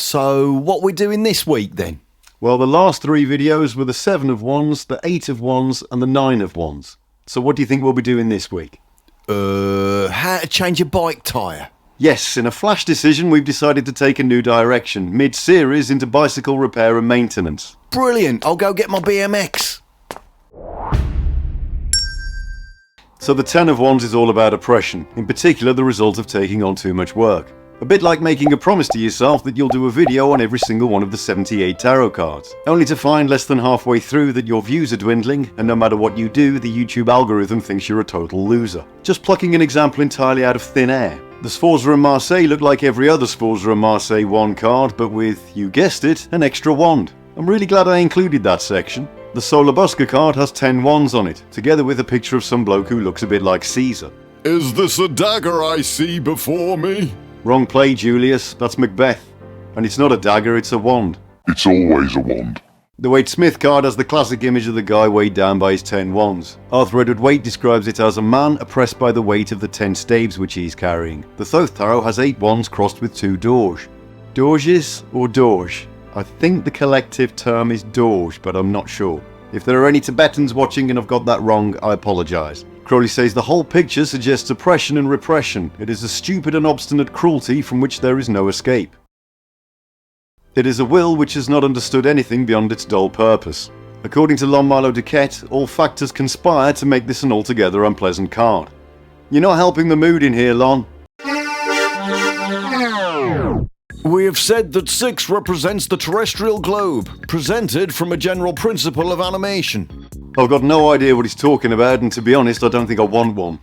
So, what we doing this week then? Well, the last 3 videos were the 7 of Wands, the 8 of Wands, and the 9 of Wands. So what do you think we'll be doing this week? How to change a bike tyre. Yes, in a flash decision, we've decided to take a new direction, mid-series into bicycle repair and maintenance. Brilliant, I'll go get my BMX. So the 10 of Wands is all about oppression, in particular the result of taking on too much work. A bit like making a promise to yourself that you'll do a video on every single one of the 78 tarot cards, only to find less than halfway through that your views are dwindling, and no matter what you do, the YouTube algorithm thinks you're a total loser. Just plucking an example entirely out of thin air. The Sforza and Marseille look like every other Sforza and Marseille wand card, but with, you guessed it, an extra wand. I'm really glad I included that section. The Solar Busker card has 10 wands on it, together with a picture of some bloke who looks a bit like Caesar. Is this a dagger I see before me? Wrong play, Julius, that's Macbeth. And it's not a dagger, it's a wand. It's always a wand. The Waite Smith card has the classic image of the guy weighed down by his 10 wands. Arthur Edward Waite describes it as a man oppressed by the weight of the 10 staves which he is carrying. The Thoth tarot has 8 wands crossed with 2 doge. Doges or doge? I think the collective term is doge, but I'm not sure. If there are any Tibetans watching and I've got that wrong, I apologise. Crowley says the whole picture suggests oppression and repression. It is a stupid and obstinate cruelty from which there is no escape. It is a will which has not understood anything beyond its dull purpose. According to Milo Duquette, all factors conspire to make this an altogether unpleasant card. You're not helping the mood in here, Lon. We have said that 6 represents the terrestrial globe, presented from a general principle of animation. I've got no idea what he's talking about, and to be honest, I don't think I want one.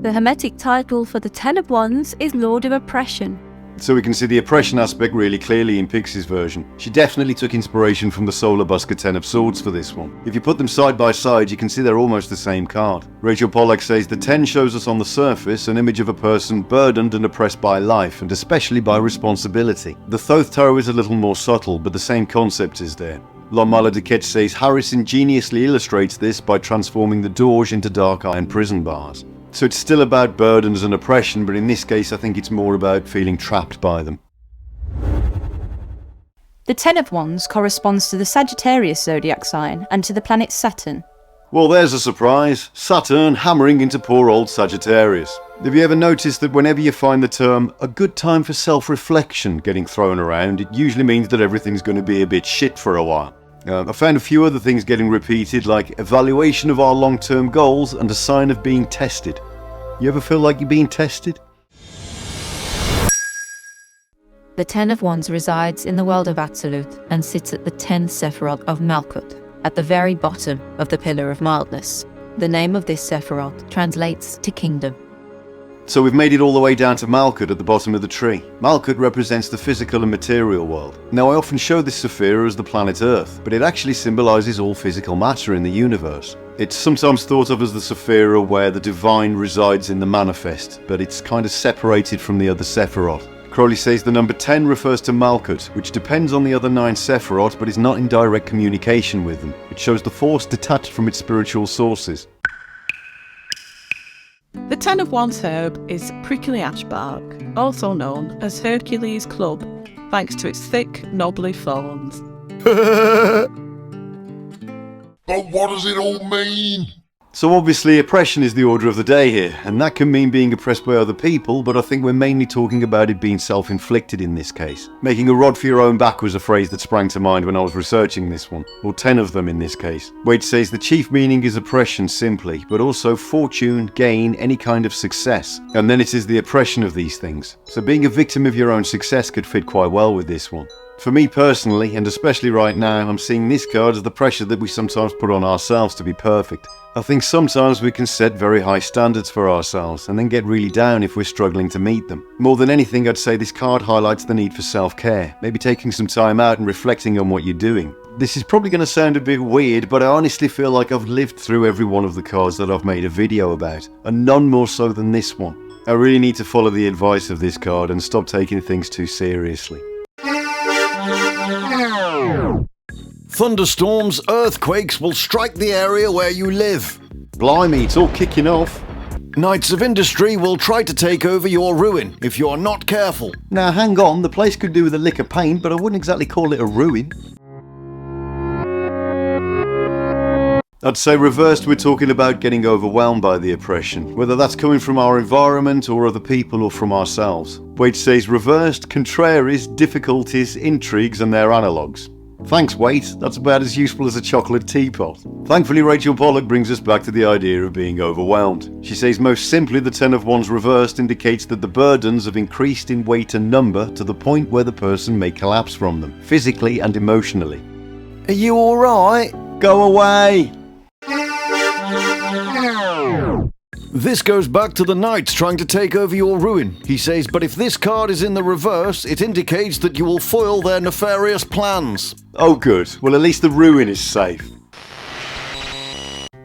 The Hermetic title for the 10 of Wands is Lord of Oppression. So we can see the oppression aspect really clearly in Pixie's version. She definitely took inspiration from the Solar Busker 10 of Swords for this one. If you put them side by side, you can see they're almost the same card. Rachel Pollack says the 10 shows us on the surface an image of a person burdened and oppressed by life, and especially by responsibility. The Thoth tarot is a little more subtle, but the same concept is there. Milo Duquette says Harris ingeniously illustrates this by transforming the doge into dark iron prison bars. So it's still about burdens and oppression, but in this case I think it's more about feeling trapped by them. The 10 of Wands corresponds to the Sagittarius zodiac sign and to the planet Saturn. Well, there's a surprise. Saturn hammering into poor old Sagittarius. Have you ever noticed that whenever you find the term "a good time for self-reflection" getting thrown around, it usually means that everything's going to be a bit shit for a while? I found a few other things getting repeated, like evaluation of our long-term goals and a sign of being tested. You ever feel like you're being tested? The 10 of Wands resides in the world of Absolute and sits at the 10th Sephiroth of Malkuth, at the very bottom of the Pillar of Mildness. The name of this Sephiroth translates to Kingdom. So we've made it all the way down to Malkuth at the bottom of the tree. Malkuth represents the physical and material world. Now I often show this Sephira as the planet Earth, but it actually symbolises all physical matter in the universe. It's sometimes thought of as the Sephira where the divine resides in the manifest, but it's kind of separated from the other Sephiroth. Crowley says the number 10 refers to Malkuth, which depends on the other 9 Sephiroth but is not in direct communication with them. It shows the force detached from its spiritual sources. The 10 of Wands herb is prickly ash bark, also known as Hercules' club, thanks to its thick, knobbly thorns. But what does it all mean? So obviously oppression is the order of the day here, and that can mean being oppressed by other people, but I think we're mainly talking about it being self-inflicted in this case. Making a rod for your own back was a phrase that sprang to mind when I was researching this one, or 10 of them in this case. Waite says the chief meaning is oppression simply, but also fortune, gain, any kind of success, and then it is the oppression of these things. So being a victim of your own success could fit quite well with this one. For me personally, and especially right now, I'm seeing this card as the pressure that we sometimes put on ourselves to be perfect. I think sometimes we can set very high standards for ourselves and then get really down if we're struggling to meet them. More than anything, I'd say this card highlights the need for self-care, maybe taking some time out and reflecting on what you're doing. This is probably going to sound a bit weird, but I honestly feel like I've lived through every one of the cards that I've made a video about, and none more so than this one. I really need to follow the advice of this card and stop taking things too seriously. Thunderstorms, earthquakes will strike the area where you live. Blimey, it's all kicking off. Knights of Industry will try to take over your ruin if you are not careful. Now hang on, the place could do with a lick of paint, but I wouldn't exactly call it a ruin. I'd say reversed, we're talking about getting overwhelmed by the oppression, whether that's coming from our environment or other people or from ourselves. Waite says reversed, contraries, difficulties, intrigues and their analogues. Thanks Waite, that's about as useful as a chocolate teapot. Thankfully Rachel Pollack brings us back to the idea of being overwhelmed. She says most simply the 10 of Wands reversed indicates that the burdens have increased in weight and number to the point where the person may collapse from them, physically and emotionally. Are you alright? Go away! This goes back to the Knights trying to take over your ruin. He says, but if this card is in the reverse, it indicates that you will foil their nefarious plans. Oh good, well at least the ruin is safe.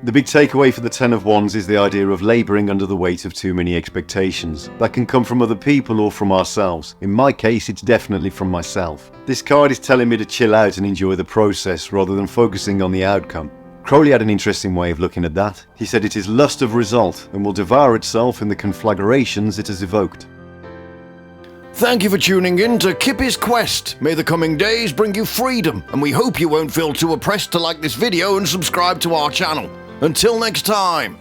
The big takeaway for the 10 of Wands is the idea of labouring under the weight of too many expectations. That can come from other people or from ourselves. In my case, it's definitely from myself. This card is telling me to chill out and enjoy the process rather than focusing on the outcome. Crowley had an interesting way of looking at that. He said it is lust of result and will devour itself in the conflagrations it has evoked. Thank you for tuning in to Kippy's Quest. May the coming days bring you freedom, and we hope you won't feel too oppressed to like this video and subscribe to our channel. Until next time.